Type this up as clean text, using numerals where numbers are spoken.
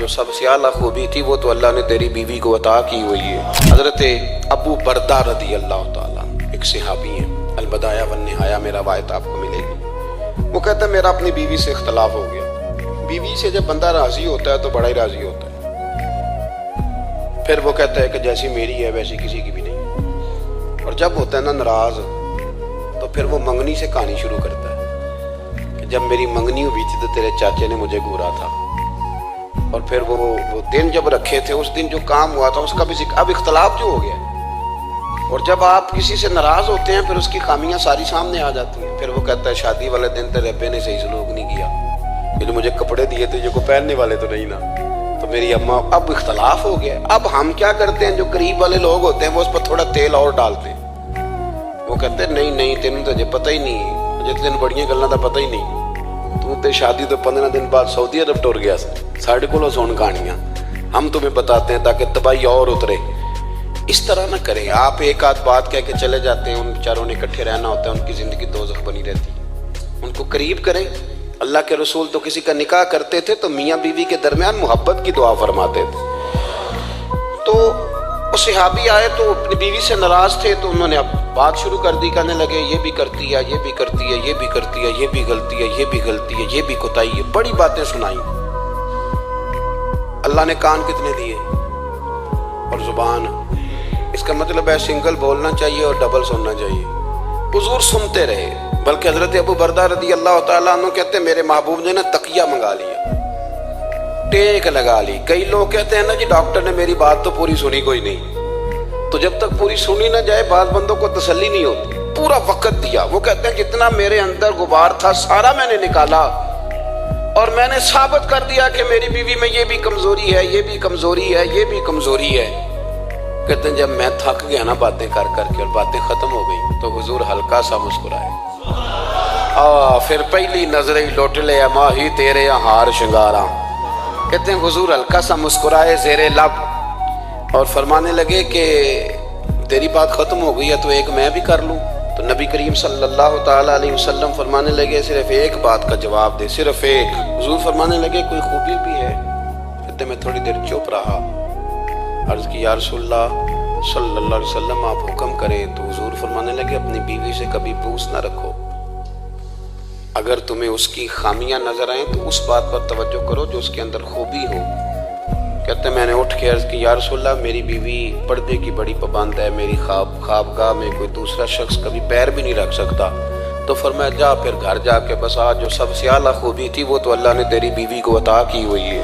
جو سب سے اعلیٰ خوبی تھی وہ تو اللہ نے تیری بیوی کو عطا کی ہوئی ہے۔ حضرت ابو بردہ رضی اللہ تعالیٰ ایک صحابی ہیں، البدایہ والنہایہ میں روایت آپ کو ملے گی۔ وہ کہتا ہے میرا اپنی بیوی سے اختلاف ہو گیا۔ بیوی سے جب بندہ راضی ہوتا ہے تو بڑا ہی راضی ہوتا ہے، پھر وہ کہتا ہے کہ جیسی میری ہے ویسی کسی کی بھی نہیں، اور جب ہوتا ہے نا ناراض تو پھر وہ منگنی سے کہانی شروع کرتا ہے کہ جب میری منگنی ہوئی تھی تو تیرے چاچے نے مجھے گورا تھا، اور پھر وہ دن جب رکھے تھے اس دن جو کام ہوا تھا اس کا بھی ذکر۔ اب اختلاف جو ہو گیا، اور جب آپ کسی سے ناراض ہوتے ہیں پھر اس کی خامیاں ساری سامنے آ جاتی ہیں۔ پھر وہ کہتا ہے شادی والے دن تیرے ابے نے صحیح سلوک نہیں کیا، یہ جو مجھے کپڑے دیے تھے جو کو پہننے والے تو نہیں نا، تو میری اماں۔ اب اختلاف ہو گیا۔ اب ہم کیا کرتے ہیں، جو قریب والے لوگ ہوتے ہیں وہ اس پر تھوڑا تیل اور ڈالتے ہیں۔ وہ کہتے ہیں نہیں تینوں تو جے پتہ ہی نہیں، مجھے تین بڑیاں گلاں دا پتہ ہی نہیں، تو تے شادی تو 15 دن بعد سعودی عرب ٹر گیا ساڑھے کو سن کہانیاں، ہم تمہیں بتاتے ہیں تاکہ تباہی اور اترے۔ اس طرح نہ کریں۔ آپ ایک آدھ بات کہہ کے چلے جاتے ہیں، ان بیچاروں نے اکٹھے رہنا ہوتا ہے، ان کی زندگی دوزخ بنی رہتی ہے۔ ان کو قریب کریں۔ اللہ کے رسول تو کسی کا نکاح کرتے تھے تو میاں بیوی کے درمیان محبت کی دعا فرماتے تھے۔ تو وہ صحابی آئے تو اپنی بیوی سے ناراض تھے، تو انہوں نے اب بات شروع کر دی، کہنے لگے یہ بھی کرتی ہے، یہ بھی کرتی ہے، یہ بھی کرتی ہے، یہ بھی غلطی ہے، یہ بھی غلطی ہے، یہ بھی کوتاہی ہے، بڑی باتیں سنائیں۔ اللہ نے کان کتنے دیے اور زبان، اس کا مطلب ہے سنگل بولنا چاہیے اور ڈبل سننا چاہیے۔ حضور سنتے رہے، بلکہ حضرت ابو بردہ رضی اللہ تعالیٰ عنہ کہتے ہیں میرے محبوب نے نا تکیہ منگا لیا، ٹیک لگا لی۔ کئی لوگ کہتے ہیں نا جی ڈاکٹر نے میری بات تو پوری سنی کوئی نہیں، تو جب تک پوری سنی نہ جائے بعض بندوں کو تسلی نہیں ہوتی۔ پورا وقت دیا۔ وہ کہتے ہیں جتنا میرے اندر غبار تھا سارا میں نے نکالا، اور میں نے ثابت کر دیا کہ میری بیوی میں یہ بھی کمزوری ہے، یہ بھی کمزوری ہے، یہ بھی کمزوری ہے۔ کہتے ہیں جب میں تھک گیا نا باتیں کر کر کے اور باتیں ختم ہو گئی تو حضور ہلکا سا مسکرائے، پھر پہلی نظر ہی لوٹ لے ماہی تیرے ہار شنگاراں۔ کہتے ہیں حضور ہلکا سا مسکرائے زیر لب اور فرمانے لگے کہ تیری بات ختم ہو گئی ہے تو ایک میں بھی کر لوں۔ تو نبی کریم صلی اللہ تعالیٰ علیہ وسلم فرمانے لگے صرف ایک بات کا جواب دے، صرف ایک۔ حضور فرمانے لگے کوئی خوبی بھی ہے؟ کہتے میں تھوڑی دیر چپ رہا، عرض کی یا رسول اللہ صلی اللہ علیہ وسلم آپ حکم کریں۔ تو حضور فرمانے لگے اپنی بیوی سے کبھی بوس نہ رکھو، اگر تمہیں اس کی خامیاں نظر آئیں تو اس بات پر توجہ کرو جو اس کے اندر خوبی ہو۔ کہتے ہیں میں نے اٹھ کے عرض کی یا رسول اللہ میری بیوی پردے کی بڑی پابند ہے، میری خوابگاہ میں کوئی دوسرا شخص کبھی پیر بھی نہیں رکھ سکتا۔ تو فرمایا جا پھر گھر جا کے بس آج جو سب سے اعلیٰ خوبی تھی وہ تو اللہ نے تیری بیوی کو عطا کی ہوئی ہے۔